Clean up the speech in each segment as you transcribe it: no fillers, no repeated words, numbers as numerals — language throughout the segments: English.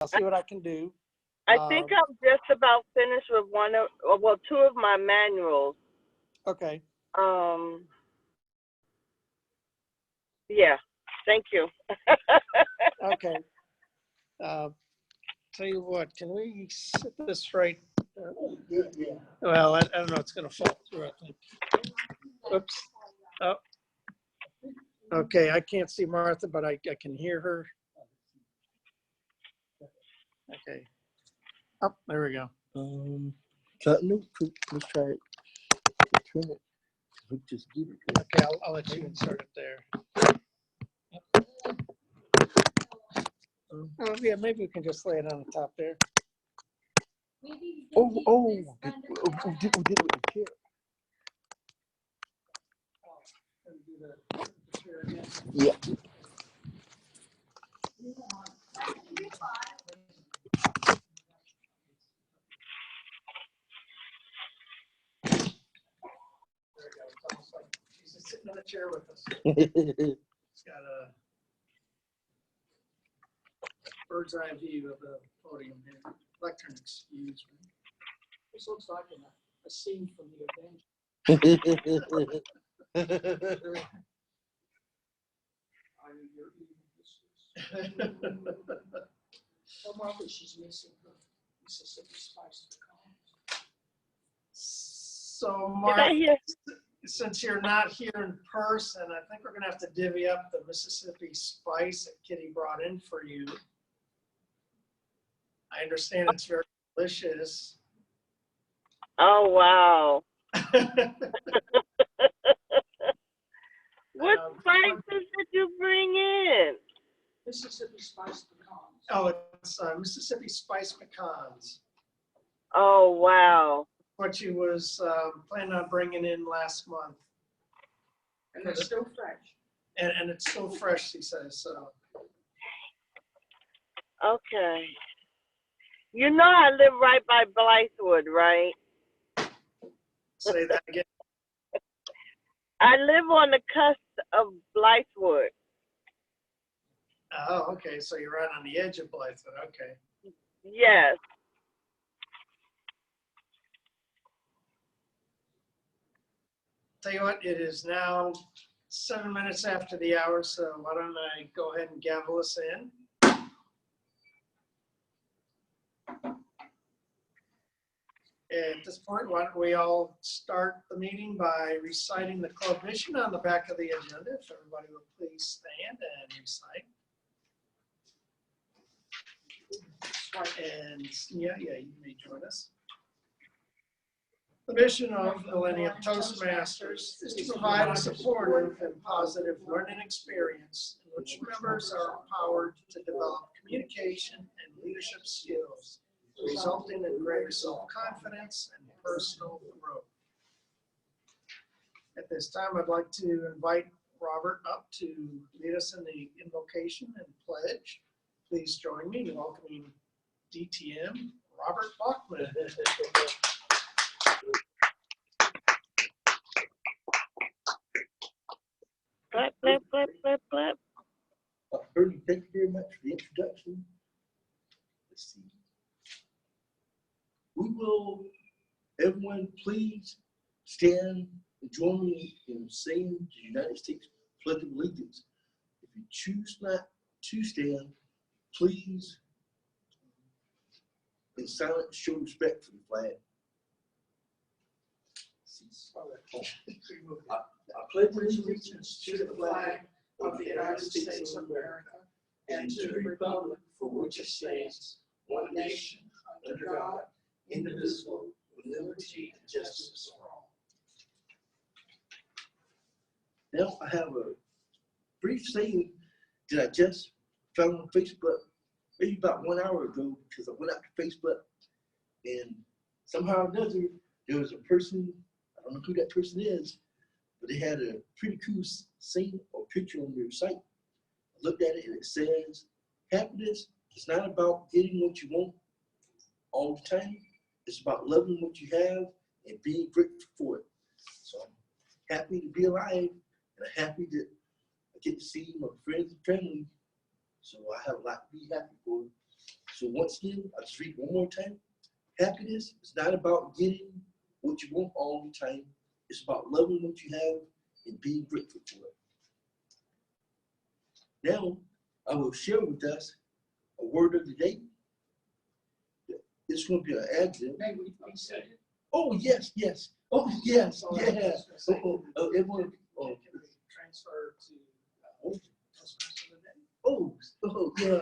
I'll see what I can do. I think I'm just about finished with two of my manuals. Okay. Yeah. Thank you. Okay. Tell you what, can we set this right? Yeah. Well, I don't know. It's going to fall through, I think. Oops. Oh. Okay, I can't see Martha, but I can hear her. Okay. Oh, there we go. No, let's try it. Try it. We just give it. Okay, I'll let you insert it there. Oh, yeah, maybe we can just lay it on the top there. We did it with the chair. Yeah. It's almost like she's just sitting in the chair with us. It's got a bird's eye view of the podium here. Lectern, excuse me. This looks like a scene from the Avengers. Oh, Martha, she's missing her Mississippi Spice pecans. So, Martha, since you're not here in person, I think we're going to have to divvy up the Mississippi Spice that Kitty brought in for you. I understand it's very delicious. Oh, wow. What spices did you bring in? Mississippi Spice pecans. Oh, it's Mississippi Spice pecans. Oh, wow. What she was planning on bringing in last month. And it's still fresh. And it's still fresh, she says. So. Okay. You know I live right by Blythewood, right? Say that again. I live on the cusp of Blythewood. Oh, okay. So you're right on the edge of Blythewood. Okay. Yes. Tell you what, it is now 7 minutes after the hour, so why don't I go ahead and gavel us in. At this point, why don't we all start the meeting by reciting the club mission on the back of the agenda. If everybody would please stand and recite. And yeah, you may join us. The mission of Millennium Toastmasters is to provide a supportive and positive learning experience in which members are empowered to develop communication and leadership skills, resulting in greater self-confidence and personal growth. At this time, I'd like to invite Robert up to lead us in the invocation and pledge. Please join me in welcoming DTM Robert Bachman. Clap, clap, clap, clap, clap. Bernie, thank you very much for the introduction. Let's see. We will, everyone, please stand and join me in saying the United States Pledge of Allegiance. If you choose not to stand, please, in silence, show respect for the flag. I pledge allegiance to the flag of the United States of America and to the republic for which it stands, one nation, under God, indivisible, with liberty and justice for all. Now I have a brief saying that I just found on Facebook maybe about 1 hour ago, because I went out to Facebook and somehow or another there was a person, I don't know who that person is, but they had a pretty cool scene or picture on their site. I looked at it and it says, happiness is not about getting what you want all the time. It's about loving what you have and being grateful for it. So I'm happy to be alive, and I'm happy that I get to see my friends and family. So I have a lot to be happy for. So once again, I'll just read one more time. Happiness is not about getting what you want all the time. It's about loving what you have and being grateful for it. Now, I will share with us a word of the day. It's going to be an adjective. May we said it? Oh, yes, yes. Oh, yes, yes. Everyone. Oh, Transfer to oh, Toastmaster of the day. oh, yeah.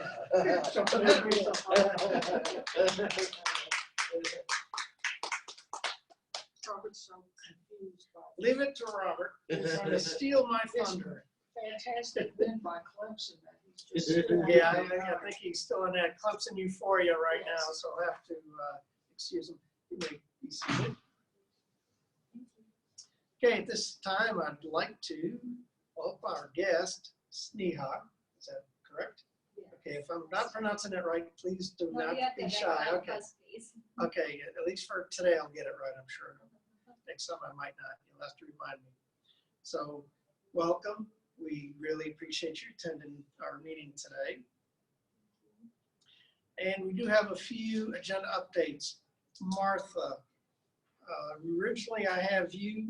Robert's so confused by Leave it to Robert. He's going to steal my thunder. fantastic win by Clemson that he's just. Yeah, I think he's still in that Clemson euphoria right now, so I'll have to excuse him. He may be seated. Okay, at this time, I'd like to welcome our guest, Sneha. Is that correct? Okay, if I'm not pronouncing it right, please do not be shy. Okay. Okay, at least for today, I'll get it right, I'm sure. Next time I might not. You'll have to remind me. So, welcome. We really appreciate you attending our meeting today. And we do have a few agenda updates. Martha, originally I have you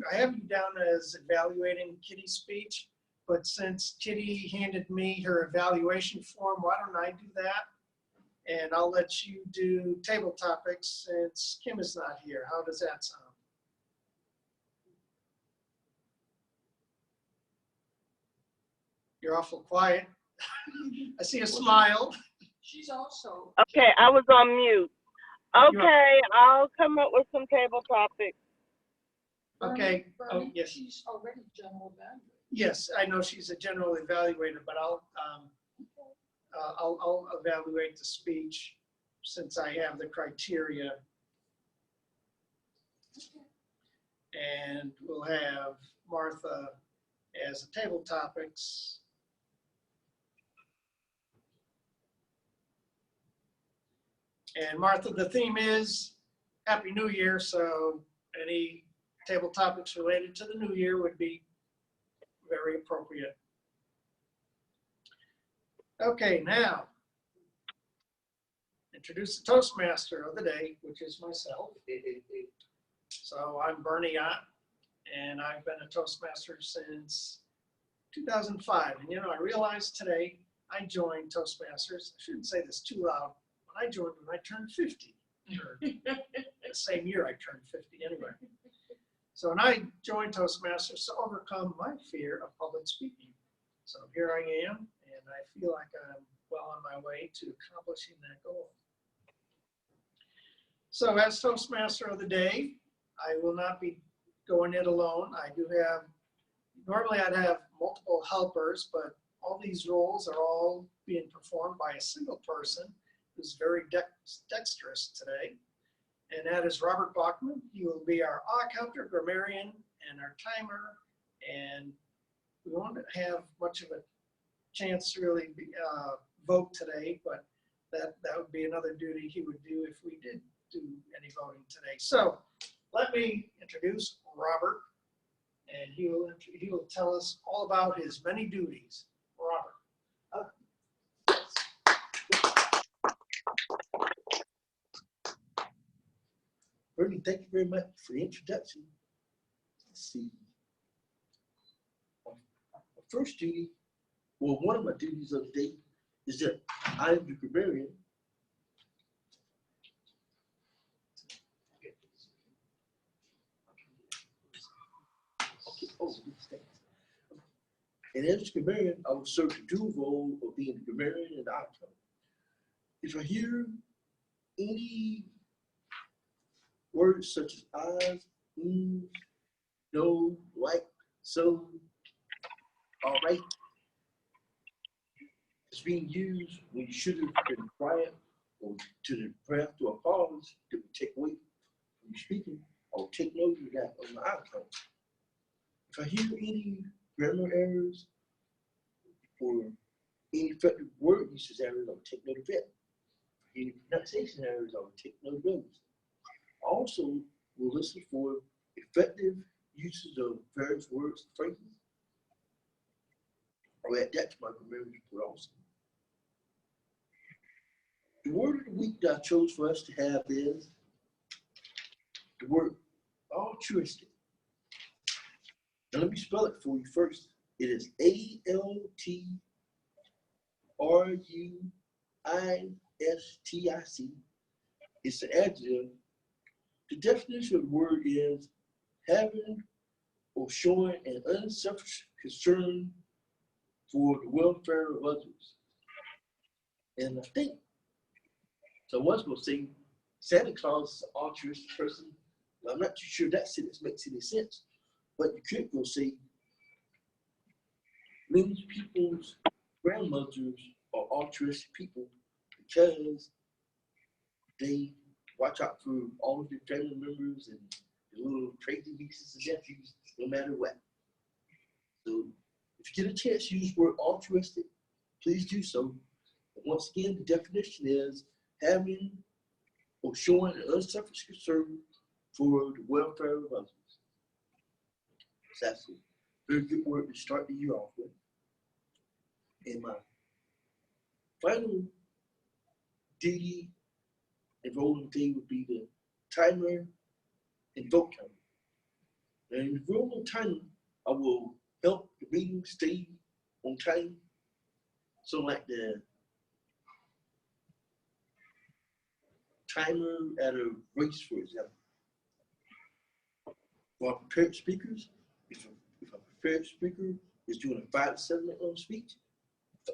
down as evaluating Kitty's speech, but since Kitty handed me her evaluation form, why don't I do that? And I'll let you do table topics since Kim is not here. How does that sound? You're awful quiet. I see a smile. She's also. Okay, I was on mute. Okay, I'll come up with some table topics. Okay. Oh, Bernie, yes. she's already general evaluator. Yes, I know she's a general evaluator, but I'll evaluate the speech since I have the criteria. And we'll have Martha as a table topics. And Martha, the theme is Happy New Year, so any table topics related to the new year would be very appropriate. Okay, now, introduce the Toastmaster of the day, which is myself. So I'm Bernie Ott, and I've been a Toastmaster since 2005. And you know, I realized today I joined Toastmasters. I shouldn't say this too loud. I joined when I turned 50, or the same year I turned 50 anyway. So when I joined Toastmasters to overcome my fear of public speaking. So here I am, and I feel like I'm well on my way to accomplishing that goal. So as Toastmaster of the day, I will not be going it alone. I do have, normally I'd have multiple helpers, but all these roles are all being performed by a single person who's very dexterous today, and that is Robert Bachman. He will be our counter, grammarian, and our timer, and we won't have much of a chance to really vote today, but that would be another duty he would do if we did do any voting today. So let me introduce Robert, and he will tell us all about his many duties. Robert. Bernie, thank you very much for the introduction. Let's see. My first duty, well, one of my duties of the day is that I am the grammarian. Okay. Oh, and as a grammarian, I will serve the dual role of being the grammarian and the outcome. If I hear any words such as as, no, like, so, all right, it's being used when you should have been quiet or to the breath or a pause that would take away from you speaking, or take note of that on the outcome. If I hear any grammar errors or ineffective word usage errors, I'll take note of it. Any pronunciation errors, I'll take note of those. Also, we'll listen for effective uses of various words and phrases. I'll add that to my grammar report also. The word of the week that I chose for us to have is the word altruistic. Now let me spell it for you first. It is ALTRUISTIC. It's an adjective. The definition of the word is having or showing an unselfish concern for the welfare of others. And I think, so I was going to say Santa Claus is an altruistic person. I'm not too sure that sentence makes any sense, but you could go say many people's grandmothers are altruistic people because they watch out for all of their family members and their little crazy nieces and nephews, no matter what. So if you get a chance to use the word altruistic, please do so. And once again, the definition is having or showing an unselfish concern for the welfare of others. So that's a very good word to start the year off with. And my final duty and role in the day would be the timer and vote counter. And in the role of timer, I will help the meeting stay on time. So like the timer at a race, for example. For our prepared speakers, if a prepared speaker is doing a 5 to 7 minute speech,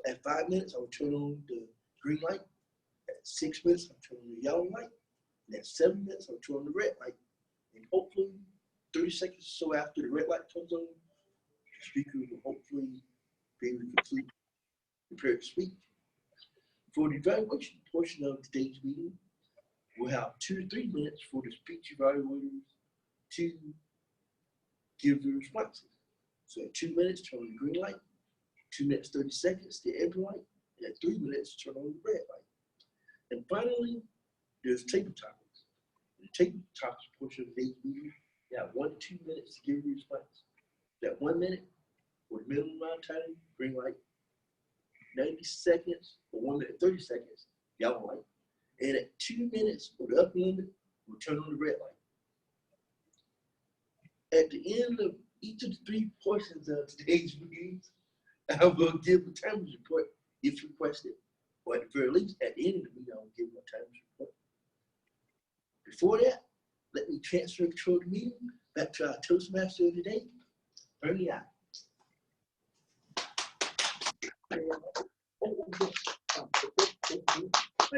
at 5 minutes, I will turn on the green light. At 6 minutes, I'll turn on the yellow light. And at 7 minutes, I'll turn on the red light. And hopefully, 30 seconds or so after the red light comes on, the speaker will hopefully be able to complete the prepared speech. For the evaluation portion of today's meeting, we'll have 2 to 3 minutes for the speech evaluators to give their responses. So at 2 minutes, turn on the green light. 2 minutes, 30 seconds, the amber light. And at 3 minutes, turn on the red light. And finally, there's table topics. In the table topics portion of today's meeting, you have 1 to 2 minutes to give your response. That 1 minute, or the minimum amount of time, green light. 90 seconds, or 1 minute, 30 seconds, yellow light. And at 2 minutes, or the upper limit, we'll turn on the red light. At the end of each of the 3 portions of today's meetings, I will give a timer's report if requested, or at the very least, at the end of the meeting, I will give my timer's report. Before that, let me transfer control of the meeting back to our Toastmaster of the day, Bernie out. Thank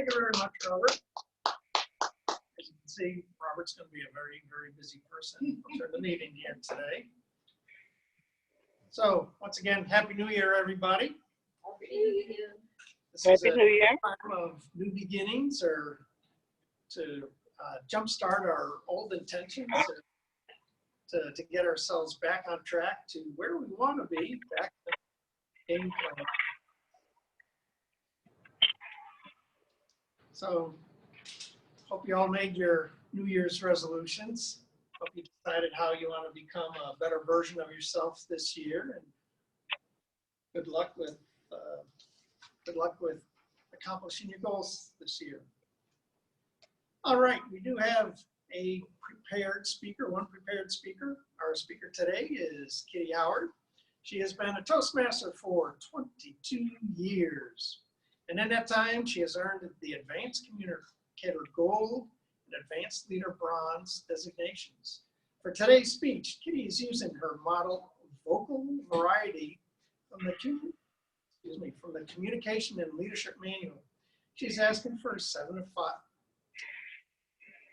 you very much, Robert. As you can see, Robert's going to be a very, very busy person for the meeting here today. So once again, Happy New Year, everybody. This is Happy New Year. time of new beginnings, or to jumpstart our old intentions, to get ourselves back on track to where we want to be, back to the game plan. So hope you all made your New Year's resolutions. Hope you decided how you want to become a better version of yourself this year. And good luck with accomplishing your goals this year. All right, we do have a prepared speaker, one prepared speaker. Our speaker today is Kitty Howard. She has been a Toastmaster for 22 years. And in that time, she has earned the Advanced Communicator Gold and Advanced Leader Bronze designations. For today's speech, Kitty is using her model vocal variety from the Communication and Leadership Manual. She's asking for 7 to 5.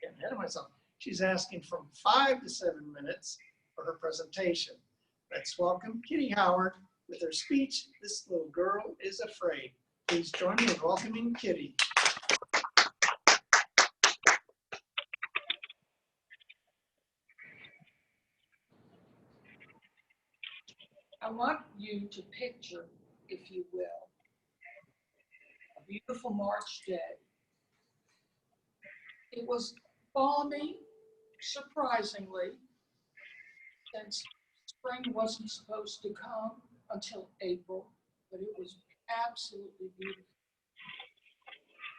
Getting ahead of myself. She's asking from 5 to 7 minutes for her presentation. Let's welcome Kitty Howard with her speech, This Little Girl is Afraid. Please join me in welcoming Kitty. I want you to picture, if you will, a beautiful March day. It was balmy, surprisingly, since spring wasn't supposed to come until April, but it was absolutely beautiful.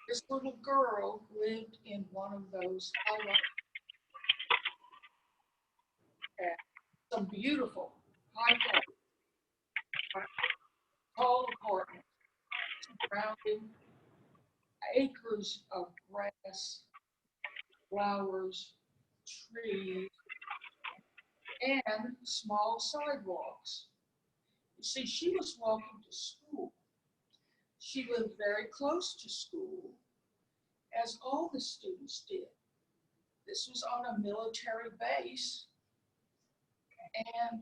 This little girl lived in one of those some beautiful, high-quality, tall apartments surrounding acres of grass, flowers, trees, and small sidewalks. You see, she was walking to school. She lived very close to school, as all the students did. This was on a military base, and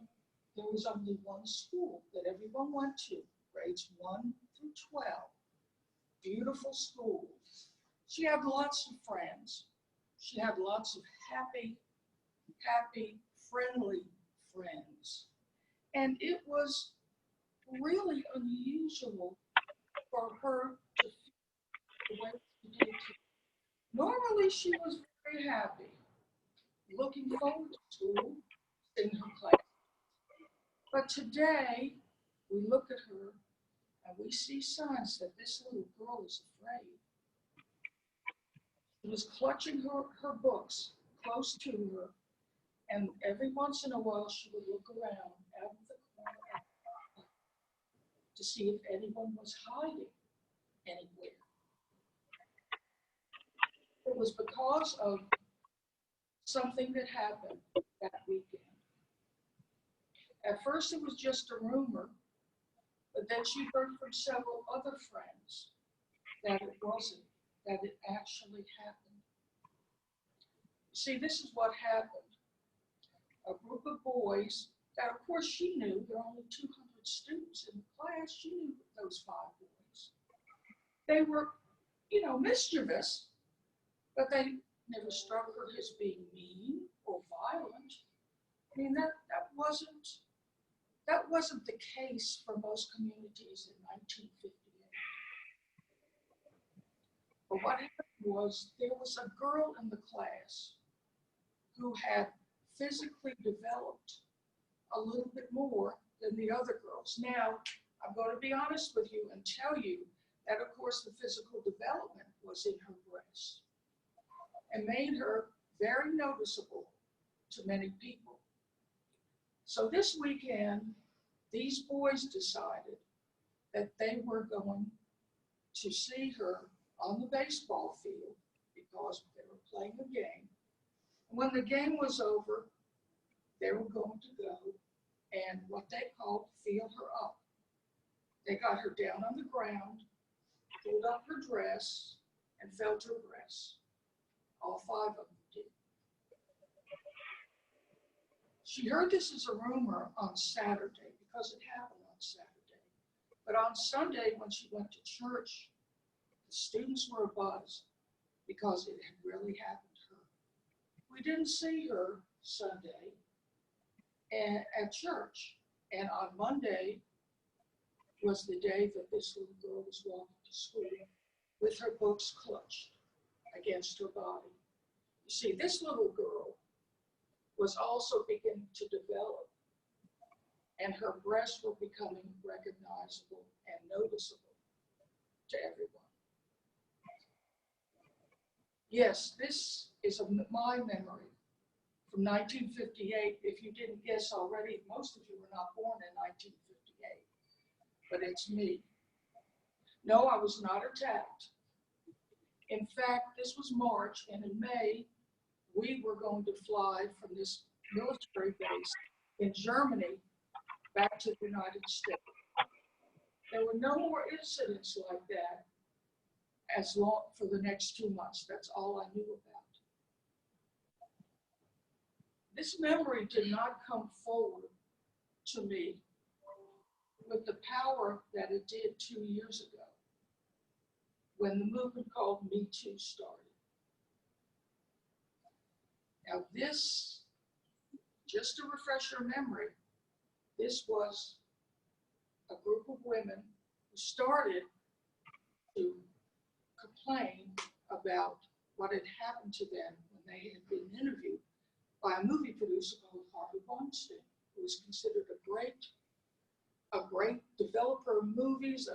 there was only one school that everyone went to, grades 1 through 12. Beautiful school. She had lots of friends. She had lots of happy, friendly friends. And it was really unusual for her to feel the way she did. Normally, she was very happy, looking forward to school, in her class. But today, we look at her and we see signs that this little girl is afraid. She was clutching her books close to her, and every once in a while she would look around out of the corner to see if anyone was hiding anywhere. It was because of something that happened that weekend. At first it was just a rumor, but then she heard from several other friends that it wasn't, that it actually happened. See, this is what happened. A group of boys that, of course, she knew, there were only 200 students in the class, she knew those 5 boys. They were, mischievous, but they never struck her as being mean or violent. I mean, that wasn't the case for most communities in 1958. But what happened was there was a girl in the class who had physically developed a little bit more than the other girls. Now, I'm going to be honest with you and tell you that, of course, the physical development was in her breast and made her very noticeable to many people. So this weekend, these boys decided that they were going to see her on the baseball field because they were playing a game. And when the game was over, they were going to go and what they called feel her up. They got her down on the ground, pulled up her dress, and felt her breasts. All 5 of them did. She heard this as a rumor on Saturday because it happened on Saturday. But on Sunday, when she went to church, the students were abuzz because it had really happened to her. We didn't see her Sunday at church. And on Monday was the day that this little girl was walking to school with her books clutched against her body. You see, this little girl was also beginning to develop, and her breasts were becoming recognizable and noticeable to everyone. Yes, this is my memory from 1958. If you didn't guess already, most of you were not born in 1958, but it's me. No, I was not attacked. In fact, this was March, and in May, we were going to fly from this military base in Germany back to the United States. There were no more incidents like that for the next 2 months. That's all I knew about. This memory did not come forward to me with the power that it did 2 years ago when the movement called Me Too started. Now this, just to refresh your memory, this was a group of women who started to complain about what had happened to them when they had been interviewed by a movie producer called Harvey Weinstein, who was considered a great developer of movies,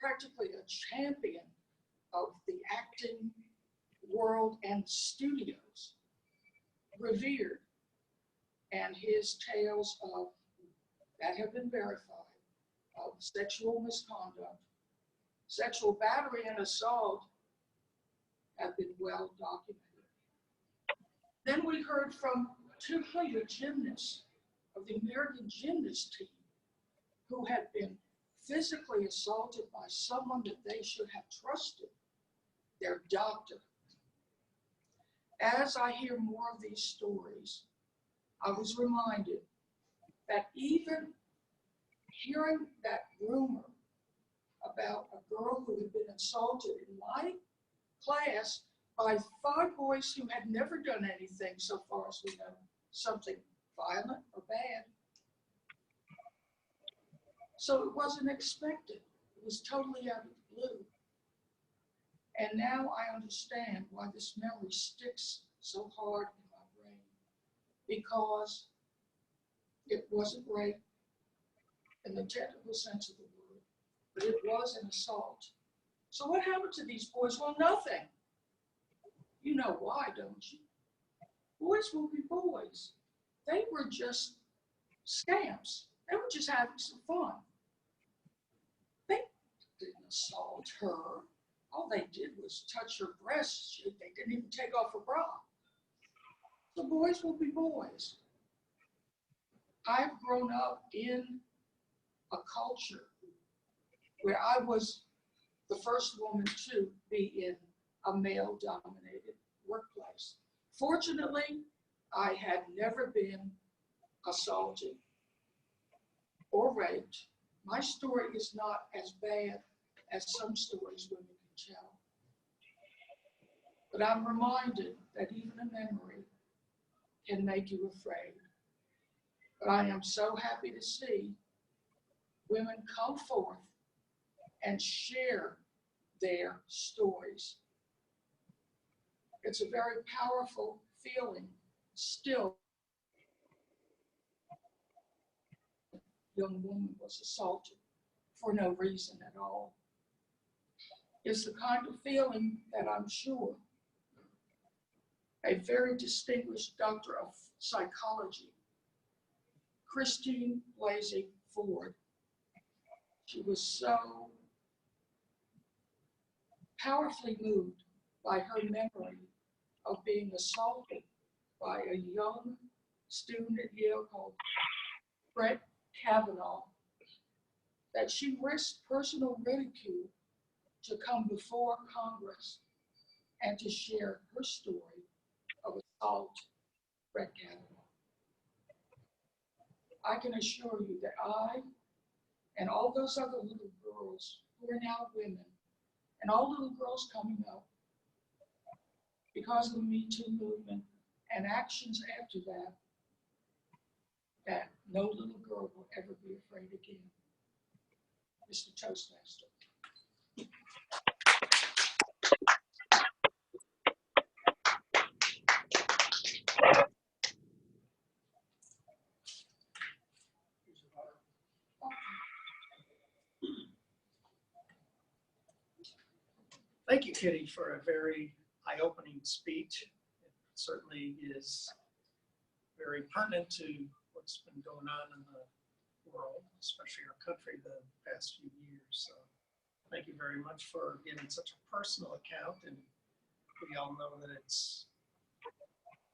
practically a champion of the acting world and studios, revered, and his tales of that have been verified of sexual misconduct, sexual battery and assault have been well documented. Then we heard from 200 gymnasts of the American gymnast team who had been physically assaulted by someone that they should have trusted, their doctor. As I hear more of these stories, I was reminded that even hearing that rumor about a girl who had been assaulted in my class by 5 boys who had never done anything, so far as we know, something violent or bad. So it wasn't expected. It was totally out of the blue. And now I understand why this memory sticks so hard in my brain, because it wasn't rape in the technical sense of the word, but it was an assault. So what happened to these boys? Well, nothing. You know why, don't you? Boys will be boys. They were just scamps. They were just having some fun. They didn't assault her. All they did was touch her breasts. They didn't even take off her bra. So boys will be boys. I've grown up in a culture where I was the first woman to be in a male-dominated workplace. Fortunately, I had never been assaulted or raped. My story is not as bad as some stories women can tell. But I'm reminded that even a memory can make you afraid. But I am so happy to see women come forth and share their stories. It's a very powerful feeling still. A young woman was assaulted for no reason at all. It's the kind of feeling that I'm sure a very distinguished doctor of psychology, Christine Blasey Ford, she was so powerfully moved by her memory of being assaulted by a young student at Yale called Brett Kavanaugh, that she risked personal ridicule to come before Congress and to share her story of assault, Brett Kavanaugh. I can assure you that I and all those other little girls who are now women, and all little girls coming up, because of the Me Too movement and actions after that, that no little girl will ever be afraid again. Mr. Toastmaster. Thank you, Kitty, for a very eye-opening speech. It certainly is very pertinent to what's been going on in the world, especially our country, the past few years. So thank you very much for giving such a personal account. And we all know that it's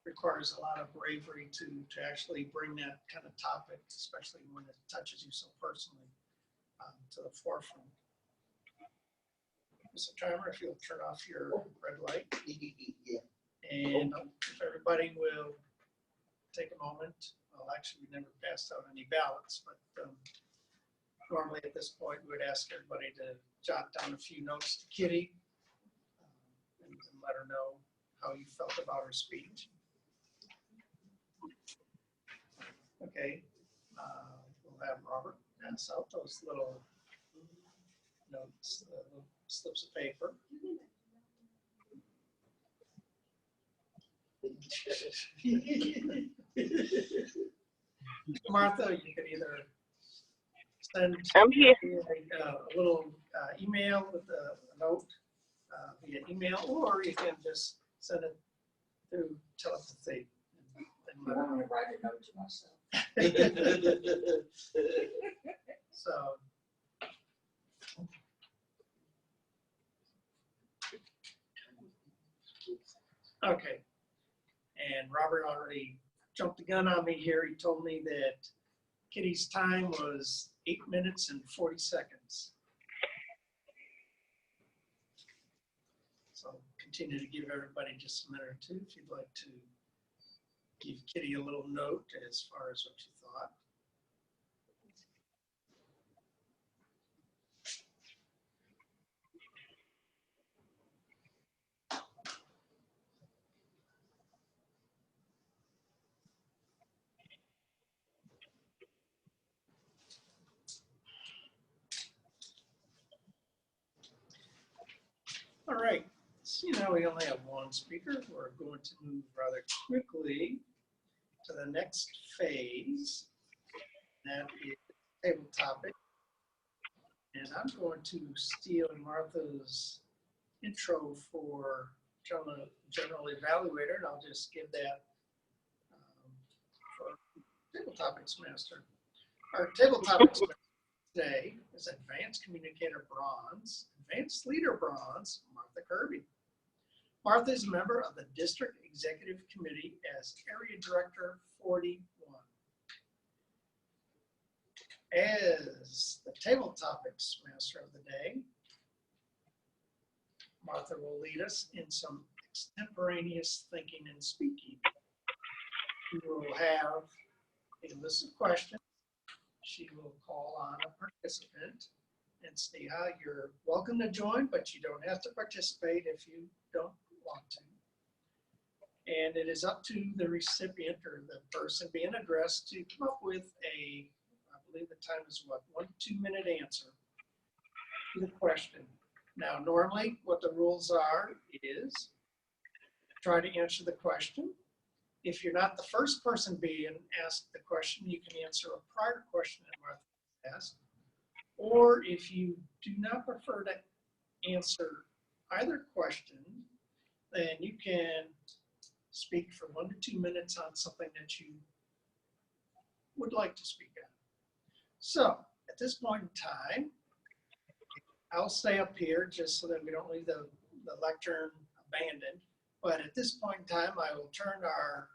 requires a lot of bravery to actually bring that kind of topic, especially when it touches you so personally, to the forefront. Mr. Timer, if you'll turn off your red light. Yeah. And if everybody will take a moment. Well, actually, we never passed out any ballots, but normally at this point, we would ask everybody to jot down a few notes to Kitty and let her know how you felt about her speech. Okay, we'll have Robert pass out those little notes, little slips of paper. Martha, you can either send I'm here. a little email with a note via email, or you can just send it through telepathy. You want me to write a note to myself? So. Okay. And Robert already jumped the gun on me here. He told me that Kitty's time was 8 minutes and 40 seconds. So continue to give everybody just a minute or two if you'd like to give Kitty a little note as far as what you thought. All right, so now we only have one speaker. We're going to move rather quickly to the next phase. That is table topic. And I'm going to steal Martha's intro for general evaluator, and I'll just give that for table topics master. Our table topics master today is Advanced Communicator Bronze, Advanced Leader Bronze, Martha Kirby. Martha is a member of the District Executive Committee as Area Director 41. As the table topics master of the day, Martha will lead us in some extemporaneous thinking and speaking. We will have a list of questions. She will call on a participant and say, you're welcome to join, but you don't have to participate if you don't want to. And it is up to the recipient or the person being addressed to come up with I believe the time is what, 1 to 2 minute answer to the question. Now, normally what the rules are is try to answer the question. If you're not the first person being asked the question, you can answer a prior question that Martha asked. Or if you do not prefer to answer either question, then you can speak for 1 to 2 minutes on something that you would like to speak on. So at this point in time, I'll stay up here just so that we don't leave the lectern abandoned. But at this point in time, I will turn our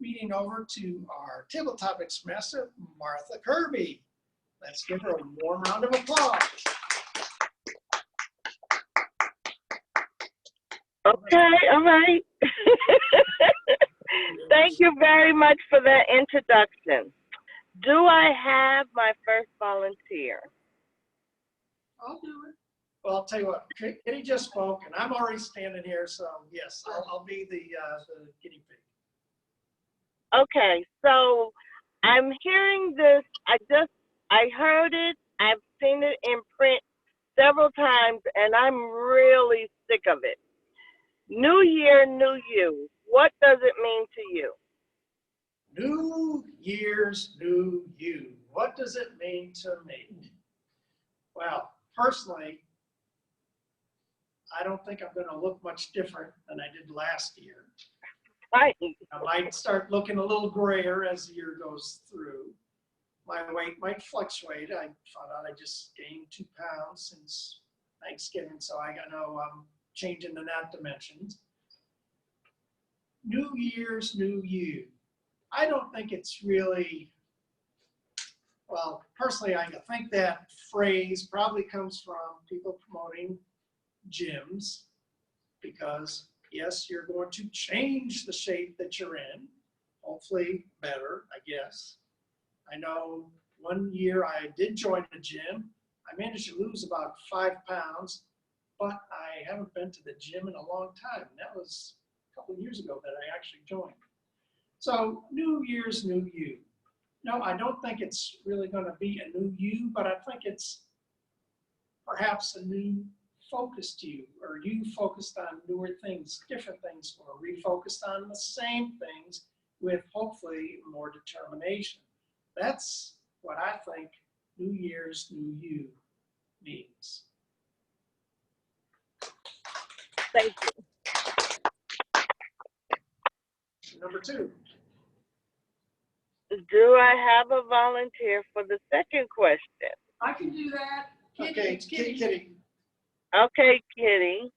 meeting over to our table topics master, Martha Kirby. Let's give her a warm round of applause. Okay, all right. Thank you very much for that introduction. Do I have my first volunteer? I'll do it. Well, I'll tell you what, Kitty just spoke, and I'm already standing here, so yes, I'll be the guinea pig. Okay, so I'm hearing this. I heard it. I've seen it in print several times, and I'm really sick of it. New year, new you. What does it mean to you? New Year's, new you. What does it mean to me? Well, personally, I don't think I'm going to look much different than I did last year. Right. I might start looking a little grayer as the year goes through. My weight might fluctuate. I found out I just gained 2 pounds since Thanksgiving, so I know I'm changing in that dimension. New Year's, new you. I don't think it's really, well, personally, I think that phrase probably comes from people promoting gyms because, yes, you're going to change the shape that you're in, hopefully better, I guess. I know one year I did join a gym. I managed to lose about 5 pounds, but I haven't been to the gym in a long time. That was a couple of years ago that I actually joined. So New Year's, new you. No, I don't think it's really going to be a new you, but I think it's perhaps a new focus to you, or you focused on newer things, different things, or refocused on the same things with hopefully more determination. That's what I think New Year's, new you means. Thank Number 2. you. Do I have a volunteer for the second question? I can do that. Kitty, Okay, it's Kitty. Kitty. Okay, Kitty.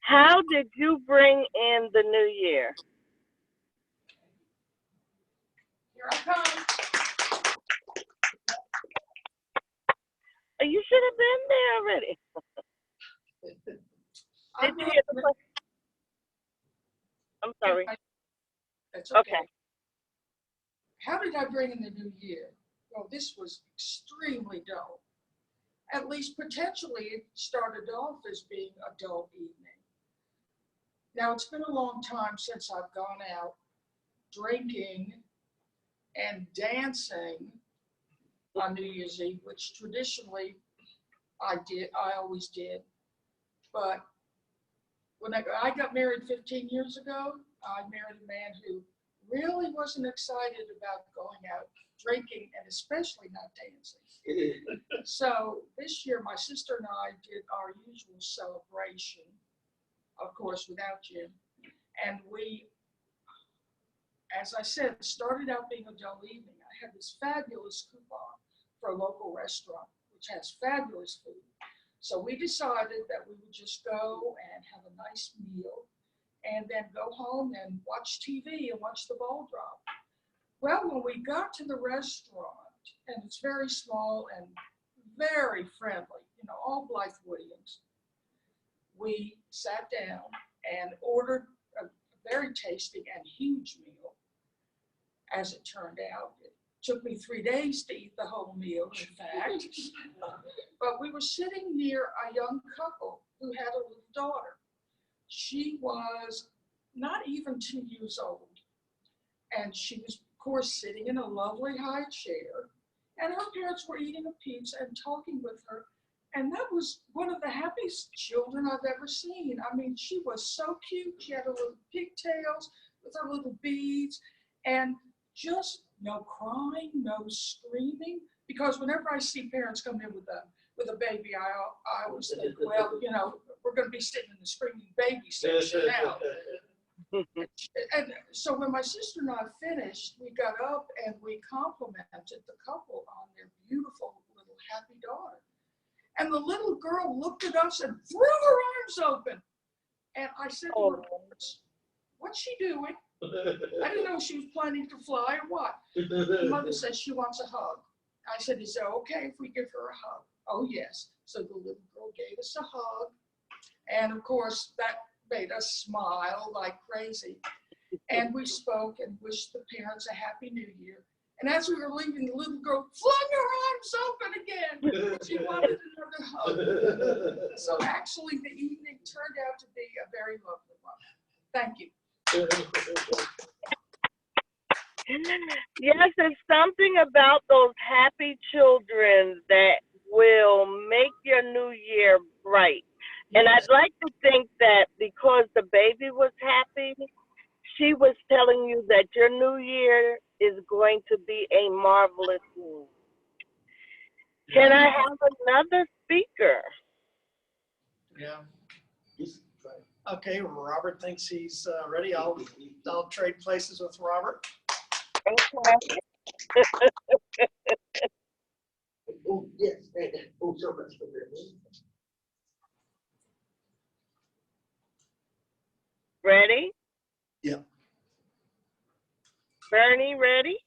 How did you bring in the new year? Here I come. You should have been there already. Did you hear the question? I'm sorry. That's okay. Okay. How did I bring in the new year? Well, this was extremely dull. At least potentially it started off as being a dull evening. Now, it's been a long time since I've gone out drinking and dancing on New Year's Eve, which traditionally I always did. But when I got married 15 years ago, I married a man who really wasn't excited about going out drinking and especially not dancing. So this year, my sister and I did our usual celebration, of course, without Jim. And we, as I said, started out being a dull evening. I had this fabulous coupon for a local restaurant, which has fabulous food. So we decided that we would just go and have a nice meal and then go home and watch TV and watch the ball drop. Well, when we got to the restaurant, and it's very small and very friendly, you know, all Blythe-Williams, we sat down and ordered a very tasty and huge meal. As it turned out, it took me 3 days to eat the whole meal, in fact. But we were sitting near a young couple who had a little daughter. She was not even 2 years old. And she was, of course, sitting in a lovely high chair. And her parents were eating a pizza and talking with her. And that was one of the happiest children I've ever seen. I mean, she was so cute. She had her little pigtails with her little beads. And just no crying, no screaming. Because whenever I see parents come in with a baby, I always think, well, you know, we're going to be sitting in the screaming baby section now. And so when my sister and I finished, we got up and we complimented the couple on their beautiful little happy daughter. And the little girl looked at us and threw her arms open. And I said to her, what's she doing? I didn't know if she was planning to fly or what. The mother said she wants a hug. I said, is it okay if we give her a hug? Oh, yes. So the little girl gave us a hug. And of course, that made us smile like crazy. And we spoke and wished the parents a happy new year. And as we were leaving, the little girl flung her arms open again. She wanted another hug. So actually, the evening turned out to be a very lovely one. Thank you. Yes, there's something about those happy children that will make your new year bright. And I'd like to think that because the baby was happy, she was telling you that your new year is going to be a marvelous one. Can I have another speaker? Yeah. Yes, right. Okay, Robert thinks he's ready. I'll trade places with Robert. Okay. Oh, yes. Oh, so much for that. Ready? Yeah. Bernie, ready?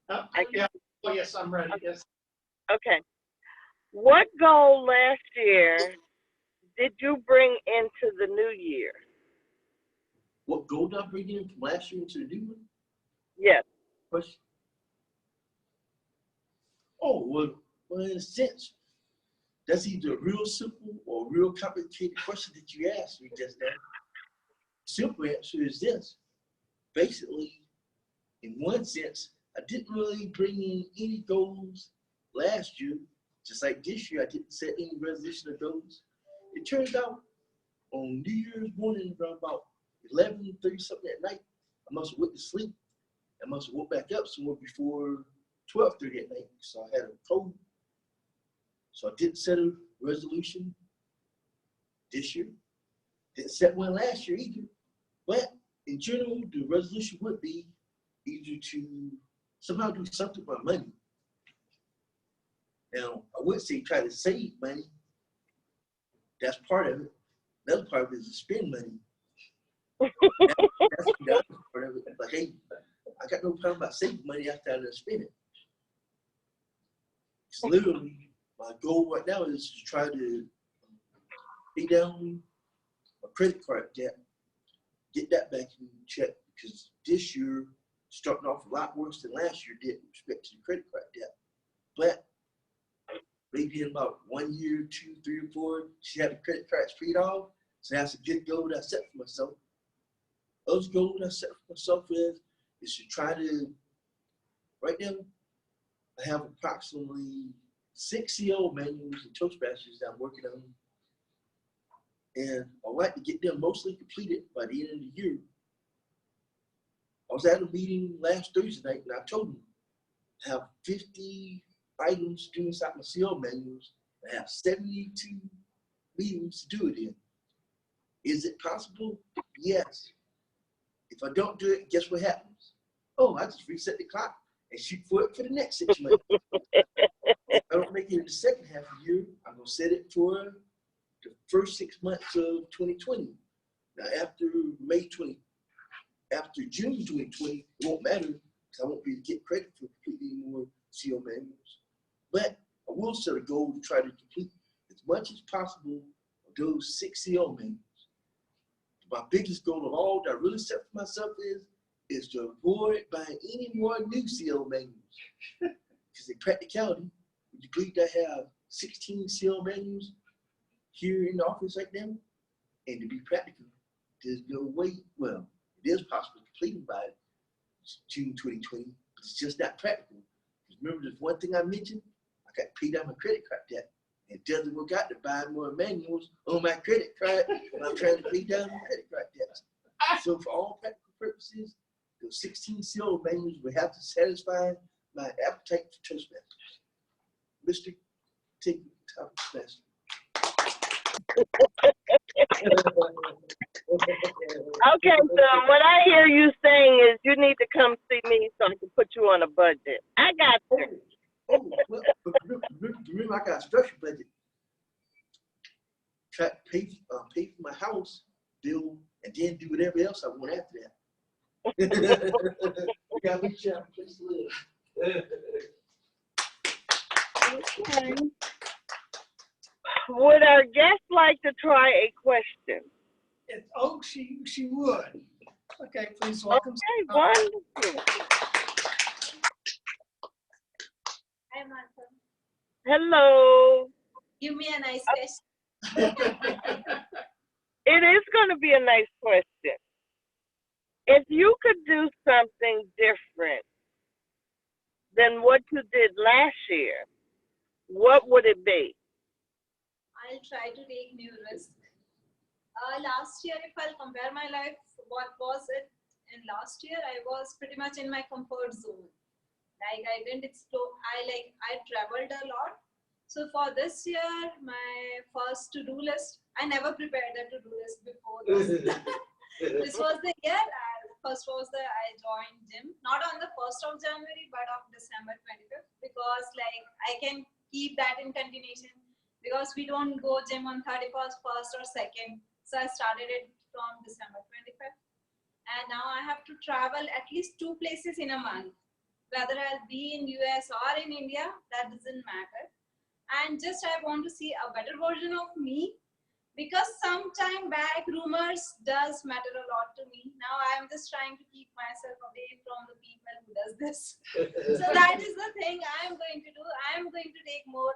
Yeah. Oh, yes, I'm ready. Yes. Okay. What goal last year did you bring into the new year? What goal did I bring in from last year into the new one? Yes. Question. Oh, well, in a sense, that's either a real simple or a real complicated question that you asked me just now. Simple answer is this. Basically, in one sense, I didn't really bring in any goals last year. Just like this year, I didn't set any resolution of goals. It turned out on New Year's morning around about 11:30 something at night, I must have went to sleep. I must have woke back up somewhere before 12:30 at night, so I had a cold. So I didn't set a resolution this year. Didn't set one last year either. But in general, the resolution would be either to somehow do something with my money. Now, I would say try to save money. That's part of it. Another part of it is to spend money. That's the other part of it. Like, hey, I got no problem about saving money after I done spend it. It's literally my goal right now is to try to pay down my credit card debt, get that back in check, because this year starting off a lot worse than last year did with respect to the credit card debt. But maybe in about 1 year, 2, 3, or 4, she had the credit cards paid off. So that's a good goal that I set for myself. Those goals I set for myself is to try to, right now, I have approximately 6 CO manuals and Toastmasters that I'm working on. And I'd like to get them mostly completed by the end of the year. I was at a meeting last Thursday night and I told them I have 50 items to do inside my CO manuals. I have 72 meetings to do it in. Is it possible? Yes. If I don't do it, guess what happens? Oh, I just reset the clock and shoot for it for the next 6 months. If I don't make it in the second half of the year, I'm going to set it for the first 6 months of 2020. Now, after June 2020, it won't matter because I won't be able to get credit for completing more CO manuals. But I will set a goal to try to complete as much as possible of those 6 CO manuals. My biggest goal of all that I really set for myself is to avoid buying any more new CO manuals. Because in practicality, would you believe that I have 16 CO manuals here in the office right now? And to be practical, there's no way, well, it is possible to complete them by June 2020, but it's just not practical. Because remember, there's one thing I mentioned, I got to pay down my credit card debt. It doesn't work out to buy more manuals on my credit card when I'm trying to pay down my credit card debts. So for all practical purposes, those 16 CO manuals will have to satisfy my appetite for Toastmasters. Mr. Take Topic Master. Okay, so what I hear you saying is you need to come see me so I can put you on a budget. I got you. Oh, well, but remember, I got a structured budget. Try to pay for my house bill and then do whatever else I want after that. We got to make sure I have a place to live. Okay. Would our guest like to try a question? She would. Okay, please welcome. Okay, wonderful. Hi, Martha. Hello. Give me a nice question. It is going to be a nice question. If you could do something different than what you did last year, what would it be? I'll try to take new risks. Last year, if I'll compare my life, what was it in last year? I was pretty much in my comfort zone. Like I didn't explore, I traveled a lot. So for this year, my first to-do list, I never prepared a to-do list before this. This was the year, first was I joined gym, not on the 1st of January, but on December 25th, because like I can keep that in continuation because we don't go gym on 31st, 1st or 2nd. So I started it from December 25th. And now I have to travel at least 2 places in a month. Whether I'll be in US or in India, that doesn't matter. And just I want to see a better version of me because sometime back rumors does matter a lot to me. Now I'm just trying to keep myself away from the people who does this. So that is the thing I'm going to do. I'm going to take more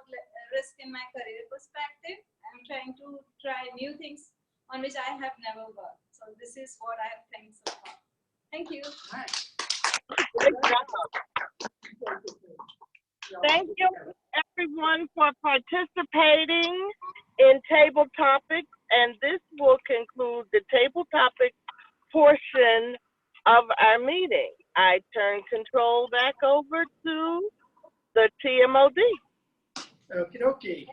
risk in my career perspective. I'm trying to try new things on which I have never worked. So this is what I have think so far. Thank you. Nice. Good job. Thank you, everyone, for participating in Table Topics. And this will conclude the Table Topics portion of our meeting. I turn control back over to the TMOD. Okie dokie.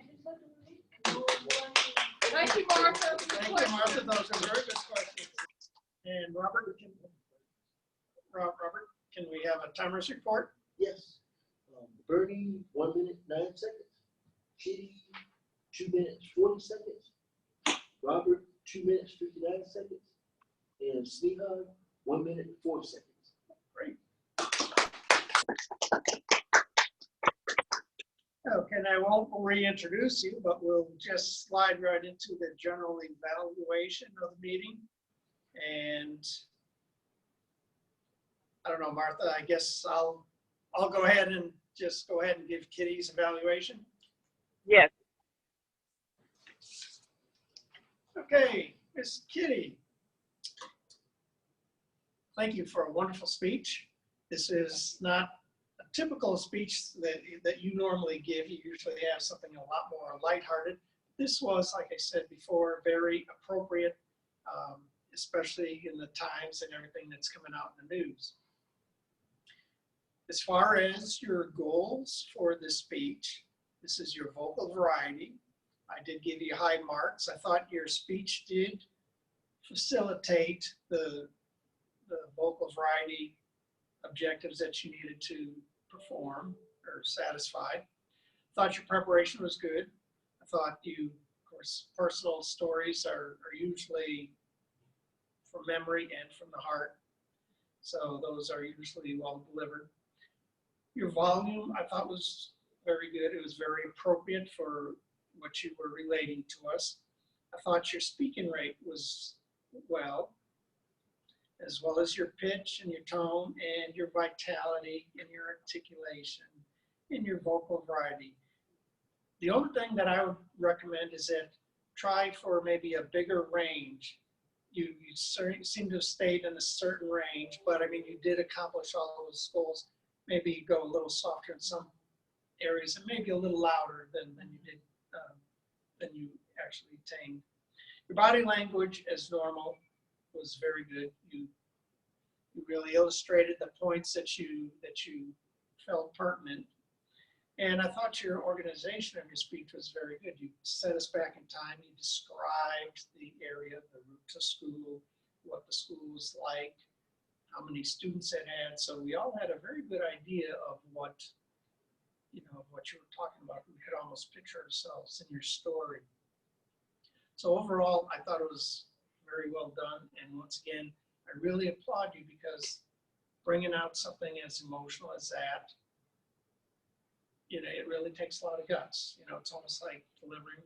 Thank you, Martha. Good Thank you, question. Martha. Those are very good questions. And Robert, can we have a timer's report? Yes. Bernie, 1 minute, 9 seconds. Kitty, 2 minutes, 40 seconds. Robert, 2 minutes, 59 seconds. And Sneha, 1 minute, 4 seconds. Great. Okay, and I won't reintroduce you, but we'll just slide right into the general evaluation of the meeting. And I don't know, Martha, I guess I'll go ahead and just go ahead and give Kitty's evaluation. Yes. Okay, Miss Kitty. Thank you for a wonderful speech. This is not a typical speech that you normally give. You usually have something a lot more lighthearted. This was, like I said before, very appropriate, especially in the times and everything that's coming out in the news. As far as your goals for this speech, this is your vocal variety. I did give you high marks. I thought your speech did facilitate the vocal variety objectives that you needed to perform or satisfy. I thought your preparation was good. I thought you, of course, personal stories are usually from memory and from the heart. So those are usually well delivered. Your volume, I thought, was very good. It was very appropriate for what you were relating to us. I thought your speaking rate was well, as well as your pitch and your tone and your vitality and your articulation and your vocal variety. The only thing that I would recommend is that try for maybe a bigger range. You seem to have stayed in a certain range, but I mean, you did accomplish all those goals. Maybe go a little softer in some areas and maybe a little louder than you did, than you actually attained. Your body language, as normal, was very good. You really illustrated the points that you felt pertinent. And I thought your organization of your speech was very good. You set us back in time. You described the area, the route to school, what the school was like, how many students it had. So we all had a very good idea of what you were talking about. We could almost picture ourselves in your story. So overall, I thought it was very well done. And once again, I really applaud you because bringing out something as emotional as that, it really takes a lot of guts. It's almost like delivering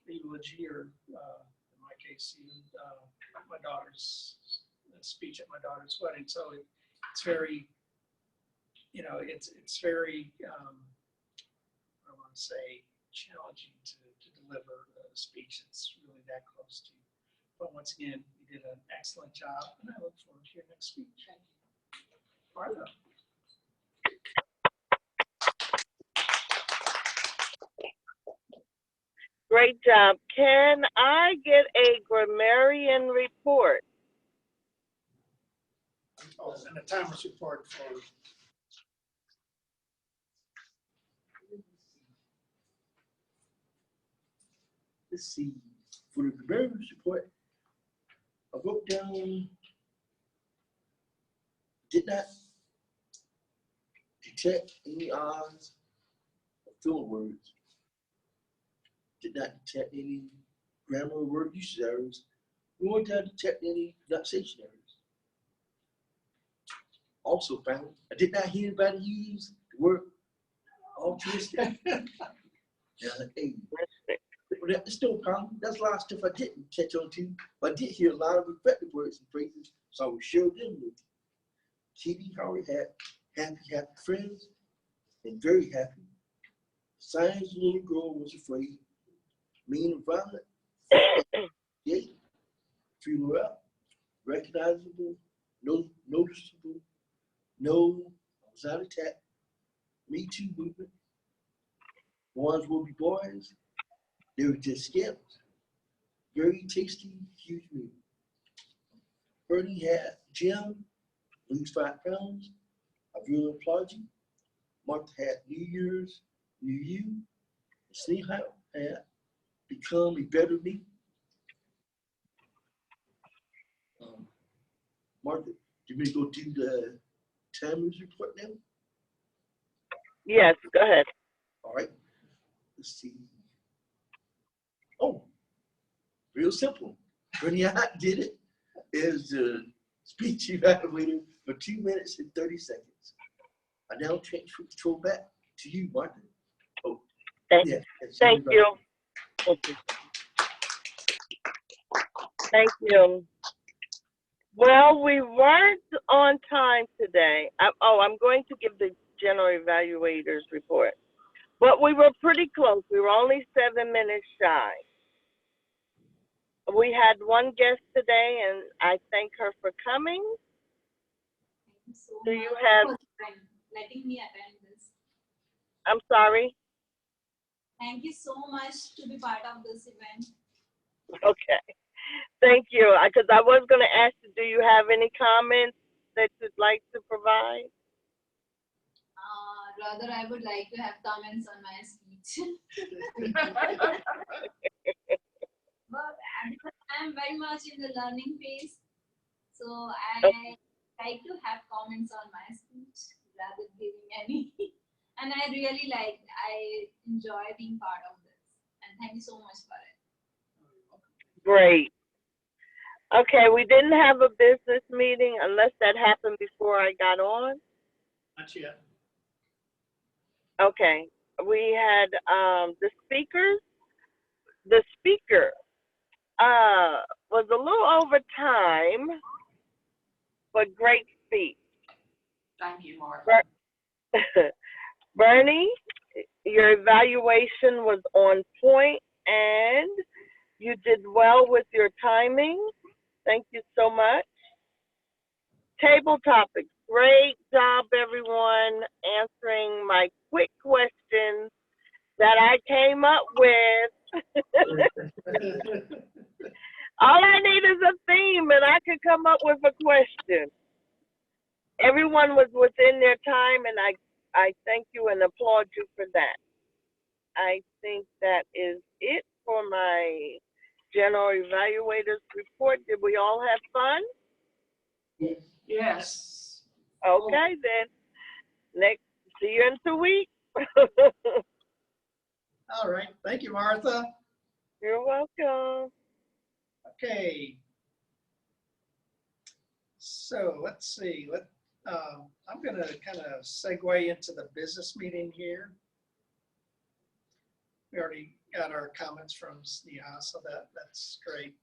the eulogy or, in my case, even my daughter's speech at my daughter's wedding. So it's very, it's very, I want to say, challenging to deliver a speech that's really that close to you. But once again, you did an excellent job, and I look forward to your next speech. Thank you. Martha. Great job. Can I get a grammarian report? Oh, and a timer's report for Let's see. For the grammarian's report, I wrote down, did not detect any odds or filler words. Did not detect any grammar or word usage errors, nor did I detect any pronunciation errors. Also found, I did not hear anybody use the word altruistic. And I was like, hey, it's no problem. That's a lot of stuff I didn't catch on to, but I did hear a lot of effective words and phrases, so I will share them with you. Kitty Howard had happy friends, and very happy. Science little girl was afraid. Mean and violent. Yeah. Funeral up. Recognizable. Noticeable. No, I was not attacked. Me Too movement. Boys will be boys. They were just scams. Very tasty, huge meal. Bernie had Jim lose 5 pounds. I really applaud you. Martha had New Year's, New You, and see how had become a better me. Martha, you ready to go do the Tammuz report now? Yes, go ahead. All right, let's see. Oh, real simple. Bernie I did it. Is the speech evaluator for 2 minutes and 30 seconds. I now transfer control back to you, Martha. Oh, Thank, yeah. thank you. Thank you. Well, we weren't on time today. I'm going to give the general evaluators report. But we were pretty close. We were only 7 minutes shy. We had one guest today, and I thank her for coming. Thank you so Do much you have, for letting me attend this. I'm sorry? Thank you so much to be part of this event. Okay. Thank you. Because I was going to ask you, do you have any comments that you'd like to provide? Rather, I would like to have comments on my speech. But I'm very much in the learning phase, so I like to have comments on my speech rather than giving any. And I enjoy being part of this. And thank you so much for it. Great. Okay, we didn't have a business meeting unless that happened before I got on. Not yet. Okay, we had the speakers. The speaker was a little over time, but great speech. Thank you, Martha. Bernie, your evaluation was on point and you did well with your timing. Thank you so much. Table topics. Great job, everyone, answering my quick questions that I came up with. All I need is a theme and I could come up with a question. Everyone was within their time and I thank you and applaud you for that. I think that is it for my general evaluators report. Did we all have fun? Yes. Okay, then. See you in 2 weeks. All right. Thank you, Martha. You're welcome. Okay. So let's see. I'm going to kind of segue into the business meeting here. We already got our comments from Sneha, so that's great.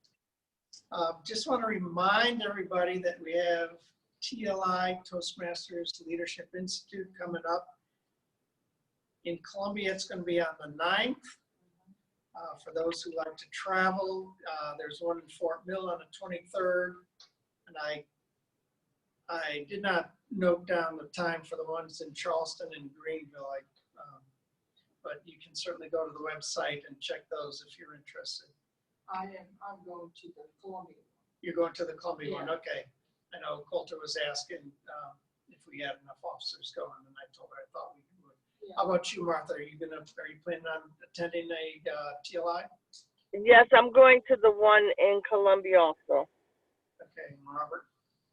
Just want to remind everybody that we have TLI, Toastmasters Leadership Institute, coming up. In Columbia, it's going to be on the 9th. For those who like to travel, there's one in Fort Mill on the 23rd. And I did not note down the time for the ones in Charleston and Greenville, but you can certainly go to the website and check those if you're interested. I'm going to the Columbia. You're going to the Columbia one, Yeah. okay. I know Coulter was asking if we had enough officers going, and I told her I thought we would. Yeah. How about you, Martha? Are you planning on attending a TLI? Yes, I'm going to the one in Columbia also. Okay, Robert.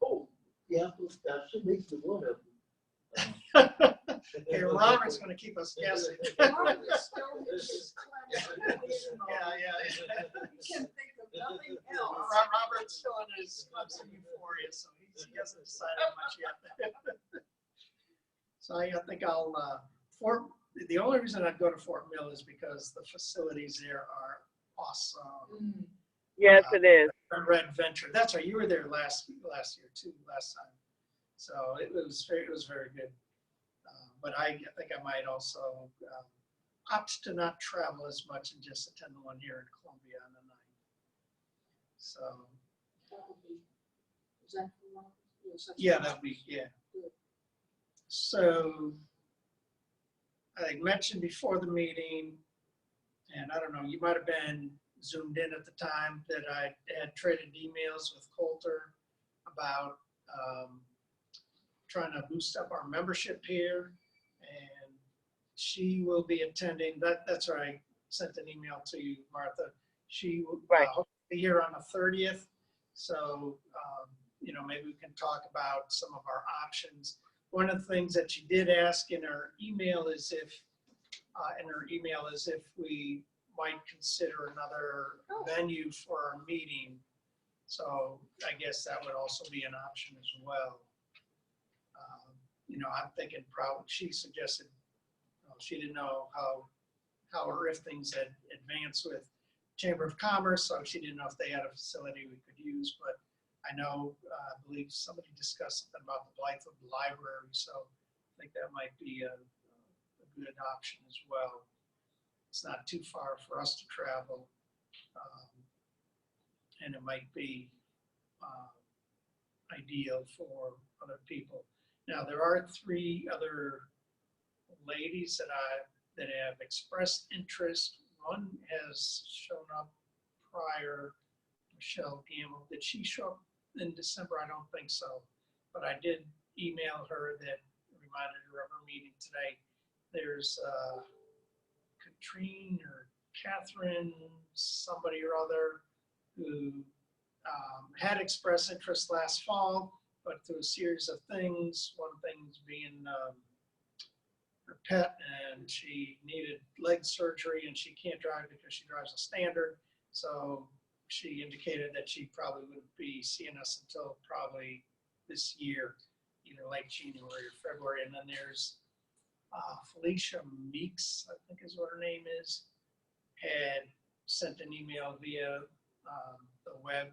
Oh, yeah, I should make the one of them. Okay, Robert's going to keep us guessing. Robert is still in his class. Yeah. He can think of nothing else. Robert's still in his Clemson euphoria, so he hasn't decided much yet. So I think the only reason I'd go to Fort Mill is because the facilities there are awesome. Yes, it is. Red Venture. That's right. You were there last year too. Last time, so it was very good. But I think I might also opt to not travel as much and just attend the one here in Columbia on the 9th. So Is that the one? Yes, that's yeah, the that'd one. be yeah. So I mentioned before the meeting, and I don't know, you might have been zoomed in at the time, that I had traded emails with Coulter about trying to boost up our membership here. And she will be attending, that's right, sent an email to you, Martha. She will Right. be here on the 30th. So, maybe we can talk about some of our options. One of the things that she did ask in her email is if we might consider another venue for our meeting. So I guess that would also be an option as well. I'm thinking probably, she suggested, she didn't know how or if things had advanced with Chamber of Commerce, so she didn't know if they had a facility we could use, but I know, I believe somebody discussed something about the Blythewood Library, so I think that might be a good option as well. It's not too far for us to travel, and it might be ideal for other people. Now, there are 3 other ladies that have expressed interest. One has shown up prior, Michelle Gamble. Did she show up in December? I don't think so. But I did email her that reminded her of her meeting today. There's Katrine or Catherine, somebody or other, who had expressed interest last fall, but through a series of things, one thing being her pet, and she needed leg surgery, and she can't drive because she drives a standard. So she indicated that she probably wouldn't be seeing us until probably this year, either late January or February. And then there's Felicia Meeks, I think is what her name is, had sent an email via the web,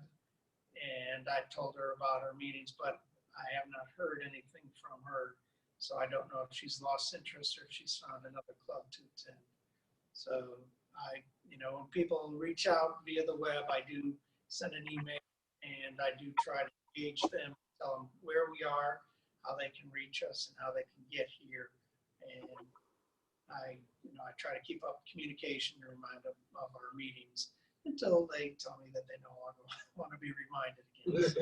and I told her about her meetings, but I have not heard anything from her. So I don't know if she's lost interest or if she's found another club to attend. So when people reach out via the web, I do send an email, and I do try to engage them, tell them where we are, how they can reach us, and how they can get here. And I try to keep up communication and remind them of our meetings until they tell me that they no longer want to be reminded again.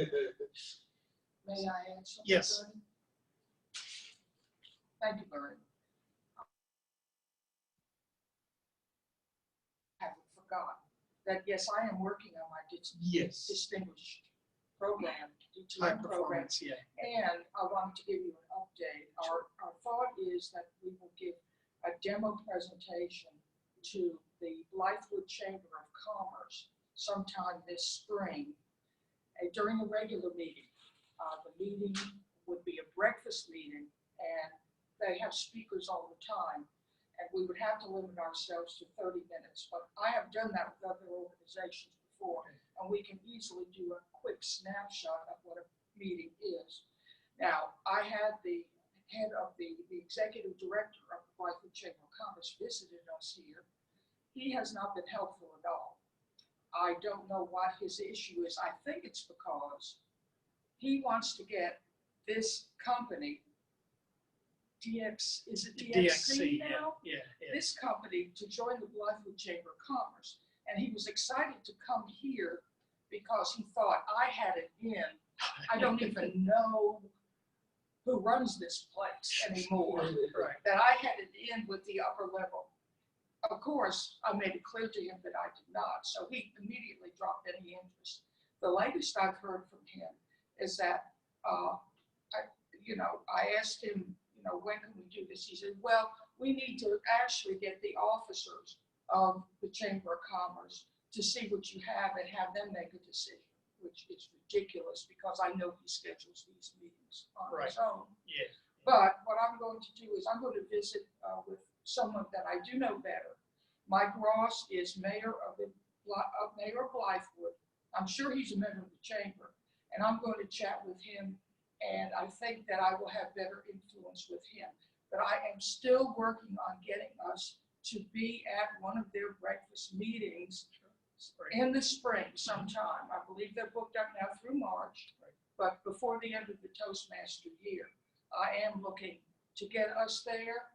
May I add something? Yes. Bernie? Thank you, Bernie. I haven't forgotten that, yes, I am working on my Yes. distinguished program, High DTM program. performance, yeah. And I wanted to give you an update. Our thought is that we will give a demo presentation to the Blythewood Chamber of Commerce sometime this spring during the regular meeting. The meeting would be a breakfast meeting, and they have speakers all the time. And we would have to limit ourselves to 30 minutes. But I have done that with other organizations before, and we can easily do a quick snapshot of what a meeting is. Now, I had the head of the executive director of the Blythewood Chamber of Commerce visited us here. He has not been helpful at all. I don't know what his issue is. I think it's because he wants to get this company, is it DXC now? Yeah. This company to join the Blythewood Chamber of Commerce. And he was excited to come here because he thought I had it in. I don't even know who runs this place anymore. Right. That I had it in with the upper level. Of course, I made it clear to him that I did not, so he immediately dropped any interest. The latest I've heard from him is that, I asked him, when can we do this? He said, well, we need to actually get the officers of the Chamber of Commerce to see what you have and have them make a decision, which is ridiculous because I know he schedules these meetings on his own. Yeah. But what I'm going to do is I'm going to visit with someone that I do know better. Mike Ross is mayor of Blythewood. I'm sure he's a member of the chamber, and I'm going to chat with him, and I think that I will have better influence with him. But I am still working on getting us to be at one of their breakfast meetings in the spring sometime. I believe they're booked up now through March, but before the end of the Toastmaster year. I am looking to get us there.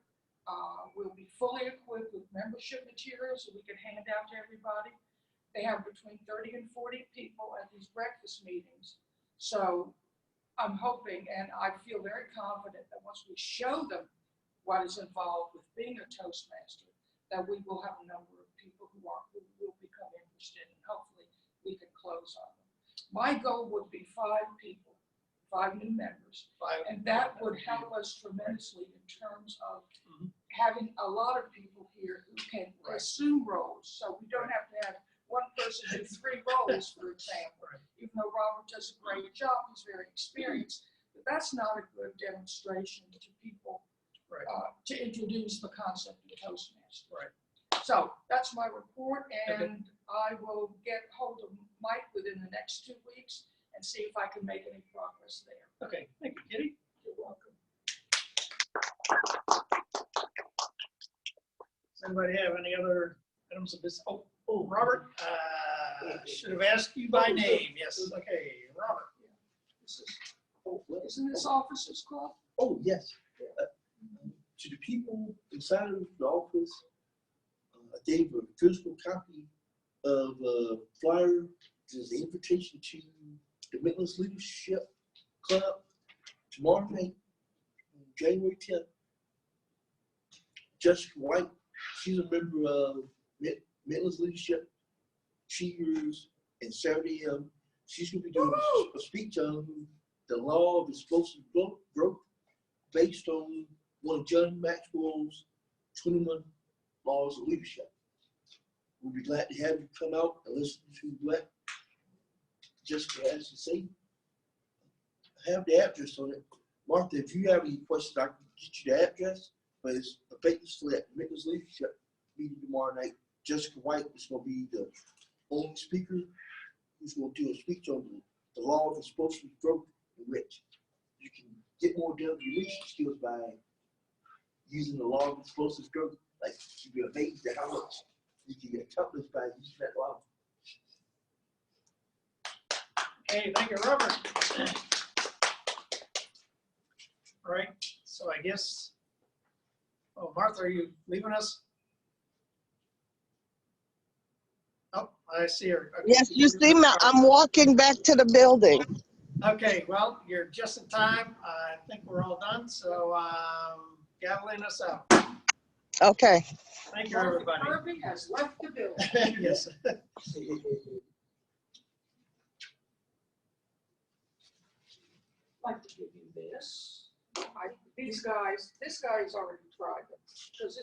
We'll be fully equipped with membership materials that we can hand out to everybody. They have between 30 and 40 people at these breakfast meetings. So I'm hoping, and I feel very confident that once we show them what is involved with being a Toastmaster, that we will have a number of people who will become interested, and hopefully we can close on them. My goal would be 5 people, 5 new members, and that would help us tremendously in terms of having a lot of people here who can assume roles, so we don't have to have one person do 3 roles, for example. Even though Robert does a great job, he's very experienced, but that's not a good demonstration to people to introduce the concept of Toastmasters. So that's my report, and I will get hold of Mike within the next 2 weeks and see if I can make any progress there. Okay, thank you, Kitty. You're welcome. Does anybody have any other items of business? Oh, Robert, should have asked you by name. Yes, okay, Robert. This is, isn't this Officers Club? Oh, yes. To the people inside of the office, I gave a physical copy of a flyer. There's an invitation to the Millennium Leadership Club tomorrow night, January 10th. Jessica White, she's a member of Millennium Leadership. Cheers and Saturday, she's going to be doing a speech on the law of explosive growth based on one of John Maxwell's 21 laws of leadership. We'll be glad to have you come out and listen to what Jessica has to say. I have the address on it. Martha, if you have any questions, I can get you the address, but it's a vacancy at the Millennium Leadership meeting tomorrow night. Jessica White is going to be the only speaker who's going to do a speech on the law of explosive growth, in which you can get more done with your leadership skills by using the law of explosive growth. Like, you'd be amazed at how much you can accomplish by using that law. Okay, thank you, Robert. All right, so I guess, Martha, are you leaving us? Oh, I see her. Okay. Yes, you see me. I'm walking back to the building. Okay, well, you're just in time. I think we're all done, so gaveling us out. Okay. Thank you, everybody. Irving has left the building. Yes. I'd like to give you this. This guy's already tried it, because this